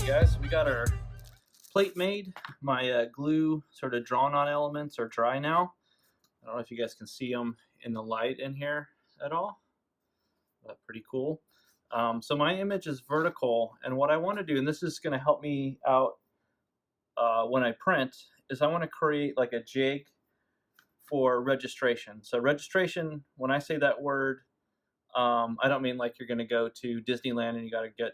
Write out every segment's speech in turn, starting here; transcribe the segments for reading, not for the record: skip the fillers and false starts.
Alright guys, we got our plate made. My glue sort of drawn on elements are dry now. I don't know if you guys can see them in the light in here at all, but pretty cool. So my image is vertical, and what I want to do, and this is going to help me out when I print, is I want to create like a jig for registration. So registration, when I say that word, I don't mean like you're going to go to Disneyland and you got to get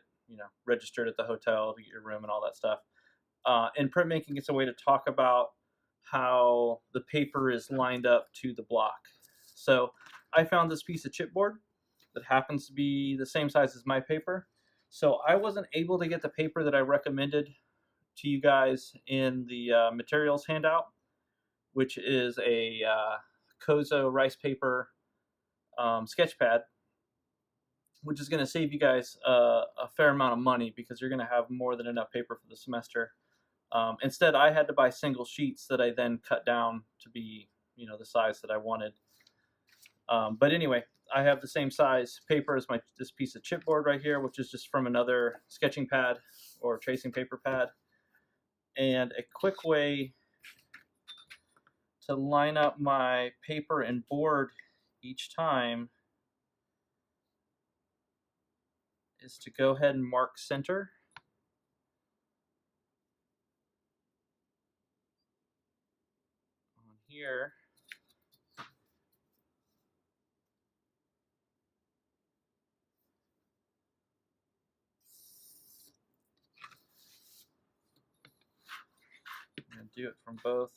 registered at the hotel to get your room and all that stuff. In printmaking, it's a way to talk about how the paper is lined up to the block. So I found this piece of chipboard that happens to be the same size as my paper. So I wasn't able to get the paper that I recommended to you guys in the materials handout, which is a Kozo rice paper sketch pad, which is going to save you guys a fair amount of money because you're going to have more than enough paper for the semester. Instead, I had to buy single sheets that I then cut down to be, the size that I wanted. But anyway, I have the same size paper as this piece of chipboard right here, which is just from another sketching pad or tracing paper pad. And a quick way to line up my paper and board each time is to go ahead and mark center. On here. I'm going to do it from both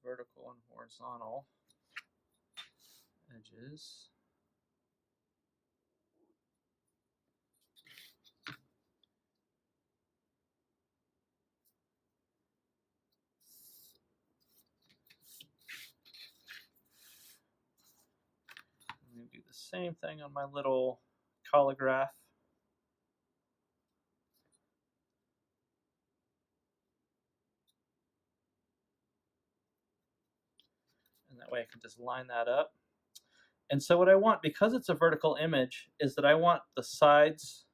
vertical and horizontal edges. I'm going to do the same thing on my little Collograph. And that way I can just line that up. And so what I want, because it's a vertical image, is that I want the sides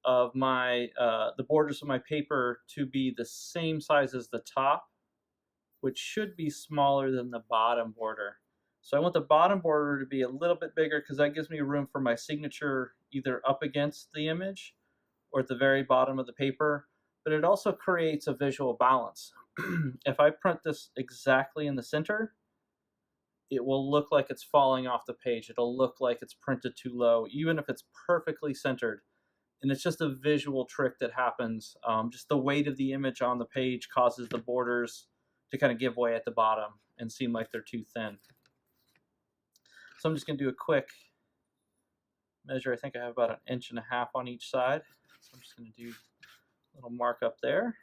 of my, the borders of my paper to be the same size as the top, which should be smaller than the bottom border. So I want the bottom border to be a little bit bigger because that gives me room for my signature either up against the image or at the very bottom of the paper, but it also creates a visual balance. If I print this exactly in the center, it will look like it's falling off the page. It'll look like it's printed too low, even if it's perfectly centered. And it's just a visual trick that happens. Just the weight of the image on the page causes the borders to kind of give way at the bottom and seem like they're too thin. So I'm just going to do a quick measure. I think I have about 1.5 inches on each side. So I'm just going to do a little mark up there.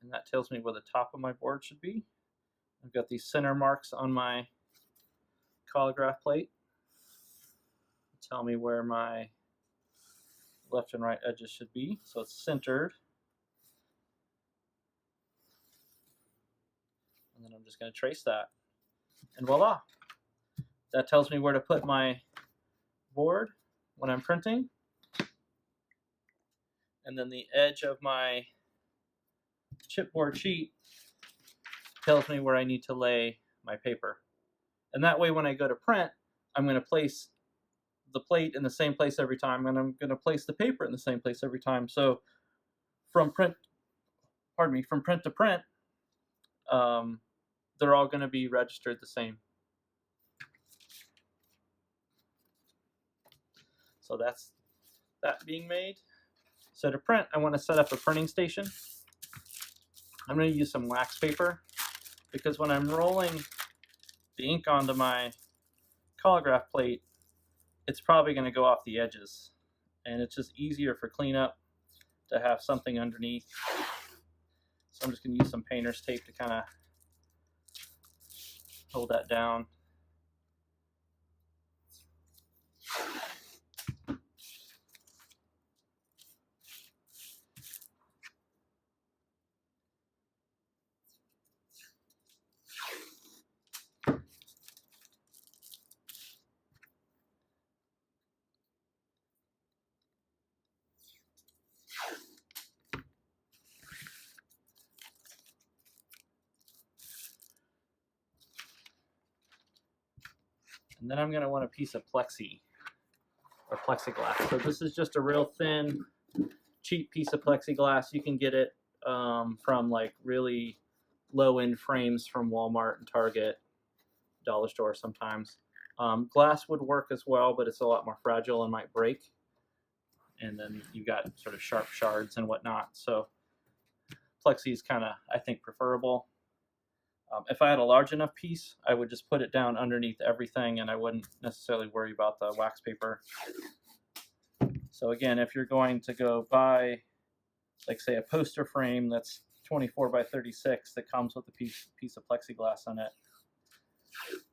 And that tells me where the top of my board should be. I've got these center marks on my Collograph plate. Tell me where my left and right edges should be. So it's centered. And then I'm just going to trace that. And voila! That tells me where to put my board when I'm printing. And then the edge of my chipboard sheet tells me where I need to lay my paper. And that way when I go to print, I'm going to place the plate in the same place every time, and I'm going to place the paper in the same place every time. So from print to print, they're all going to be registered the same. So that's that being made. So to print, I want to set up a printing station. I'm going to use some wax paper because when I'm rolling the ink onto my Collograph plate, it's probably going to go off the edges. And it's just easier for cleanup to have something underneath. So I'm just going to use some painter's tape to kind of hold that down. And then I'm going to want a piece of plexi or plexiglass. So this is just a real thin, cheap piece of plexiglass. You can get it from like really low-end frames from Walmart and Target, dollar store sometimes. Glass would work as well, but it's a lot more fragile and might break. And then you got sort of sharp shards and whatnot. So plexi is kind of, I think, preferable. If I had a large enough piece, I would just put it down underneath everything and I wouldn't necessarily worry about the wax paper. So again, if you're going to go buy, like say, a poster frame that's 24 by 36 that comes with a piece of plexiglass on it,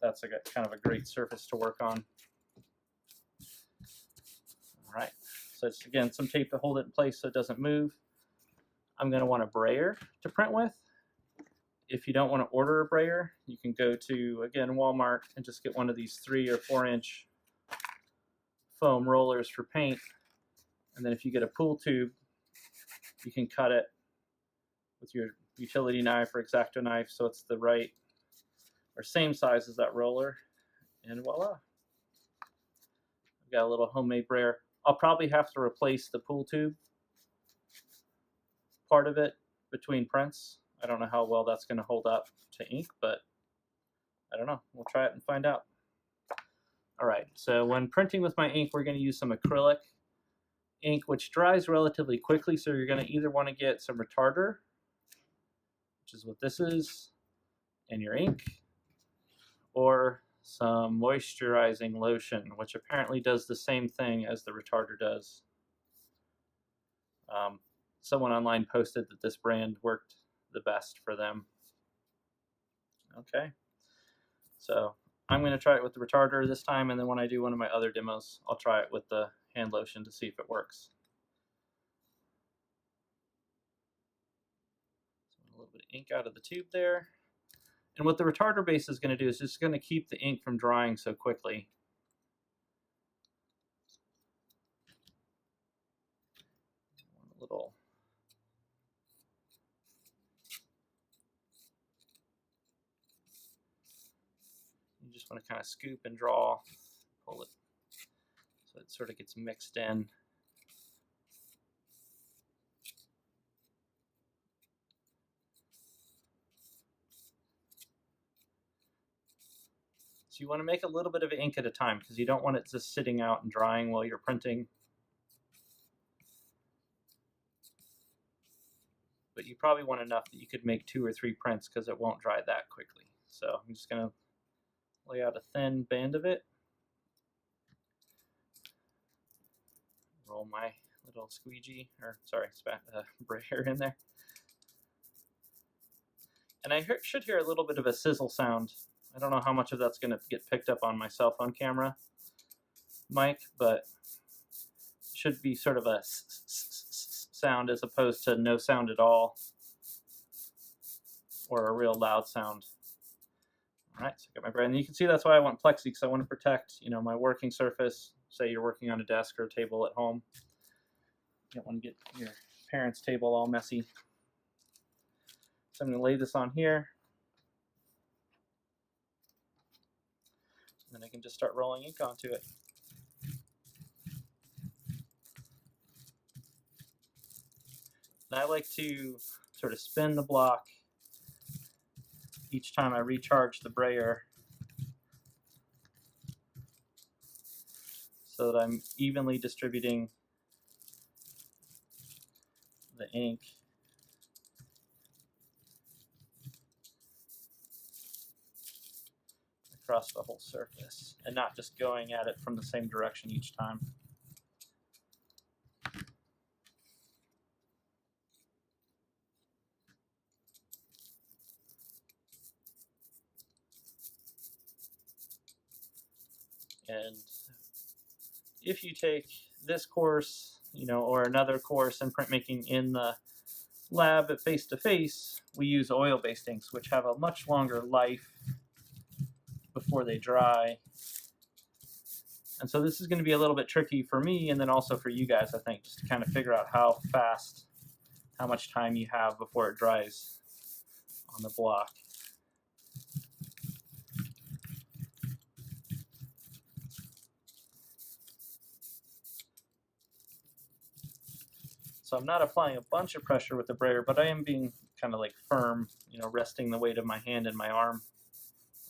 that's kind of a great surface to work on. All right, so it's again some tape to hold it in place so it doesn't move. I'm going to want a brayer to print with. If you don't want to order a brayer, you can go to, again, Walmart and just get one of these 3 or 4 inch foam rollers for paint. And then if you get a pool tube, you can cut it with your utility knife or X-Acto knife so it's the right or same size as that roller, and voila. I've got a little homemade brayer. I'll probably have to replace the pool tube part of it between prints. I don't know how well that's going to hold up to ink, but I don't know. We'll try it and find out. All right, so when printing with my ink, we're going to use some acrylic ink, which dries relatively quickly, so you're going to either want to get some retarder, which is what this is, in your ink, or some moisturizing lotion, which apparently does the same thing as the retarder does. Someone online posted that this brand worked the best for them. Okay, so I'm going to try it with the retarder this time, and then when I do one of my other demos, I'll try it with the hand lotion to see if it works. So a little bit of ink out of the tube there. And what the retarder base is going to do is just going to keep the ink from drying so quickly. One little you just want to kind of scoop and draw, pull it so it sort of gets mixed in. So you want to make a little bit of ink at a time because you don't want it just sitting out and drying while you're printing. But you probably want enough that you could make 2 or 3 prints because it won't dry that quickly. So I'm just going to lay out a thin band of it. Roll my little squeegee, or sorry, brayer in there. And I should hear a little bit of a sizzle sound. I don't know how much of that's going to get picked up on my cell phone camera mic, but it should be sort of a sound as opposed to no sound at all, or a real loud sound. All right, so I got my brayer, and you can see that's why I want plexi, because I want to protect, my working surface. Say you're working on a desk or a table at home. You don't want to get your parents' table all messy. So I'm going to lay this on here. And then I can just start rolling ink onto it. And I like to sort of spin the block each time I recharge the brayer so that I'm evenly distributing the ink across the whole surface and not just going at it from the same direction each time. And if you take this course, or another course in printmaking in the lab at face-to-face, we use oil-based inks, which have a much longer life before they dry. And so this is going to be a little bit tricky for me, and then also for you guys, I think, just to kind of figure out how much time you have before it dries on the block. So I'm not applying a bunch of pressure with the brayer, but I am being kind of like firm, you know, resting the weight of my hand and my arm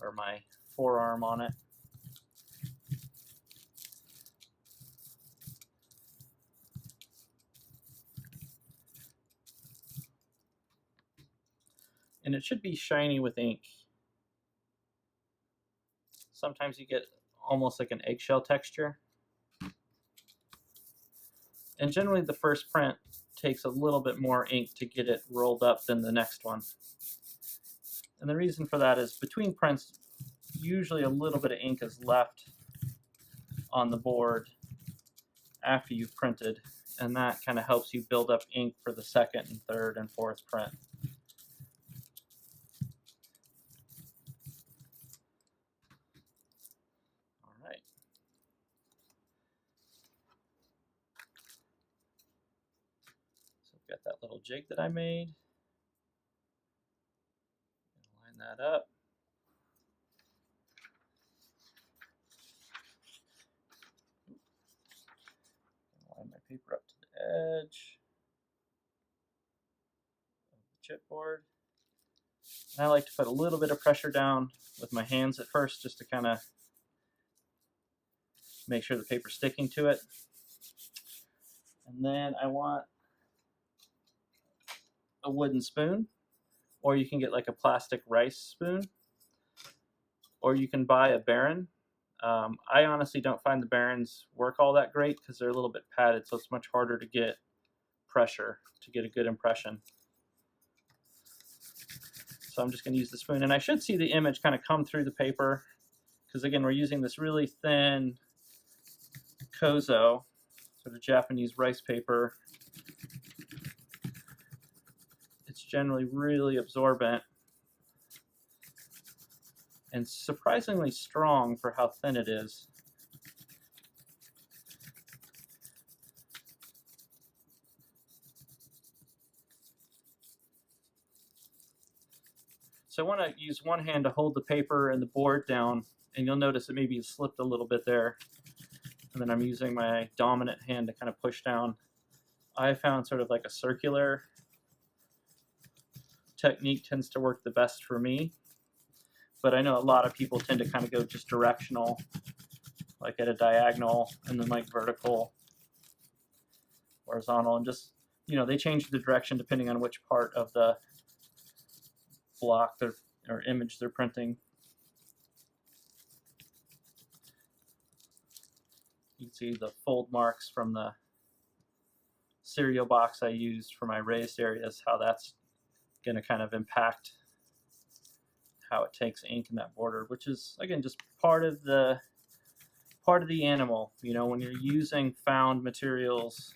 or my forearm on it. And it should be shiny with ink. Sometimes you get almost like an eggshell texture. And generally the first print takes a little bit more ink to get it rolled up than the next one. And the reason for that is between prints, usually a little bit of ink is left on the board after you've printed, and that kind of helps you build up ink for the second and third and fourth print. All right. So I've got that little jig that I made. Line that up. Line my paper up to the edge of the chipboard. And I like to put a little bit of pressure down with my hands at first, just to kind of make sure the paper's sticking to it. And then I want a wooden spoon, or you can get like a plastic rice spoon, or you can buy a Baron. I honestly don't find the Barons work all that great because they're a little bit padded, so it's much harder to get pressure to get a good impression. So I'm just going to use the spoon, and I should see the image kind of come through the paper, because again, we're using this really thin kozo, sort of Japanese rice paper. It's generally really absorbent and surprisingly strong for how thin it is. So I want to use one hand to hold the paper and the board down, and you'll notice it maybe slipped a little bit there. And then I'm using my dominant hand to kind of push down. I found sort of like a circular technique tends to work the best for me, but I know a lot of people tend to kind of go just directional, like at a diagonal, and then like vertical, horizontal, and just, you know, they change the direction depending on which part of the block or image they're printing. You can see the fold marks from the cereal box I used for my raised areas, how that's going to kind of impact how it takes ink in that border, which is again just part of the animal. You know, when you're using found materials,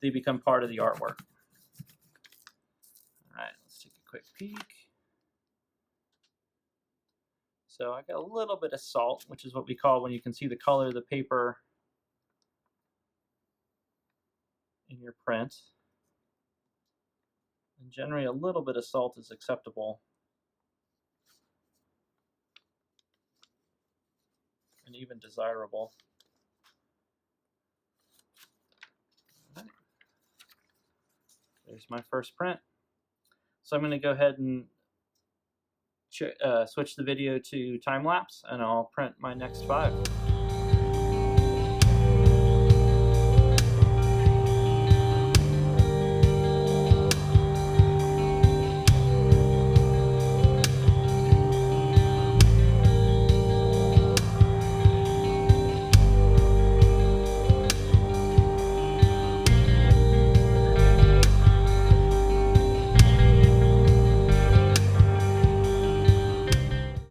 they become part of the artwork. All right, let's take a quick peek. So I got a little bit of salt, which is what we call when you can see the color of the paper in your print. And generally a little bit of salt is acceptable. And even desirable. All right. There's my first print. So I'm going to go ahead and switch the video to time lapse, and I'll print my next 5.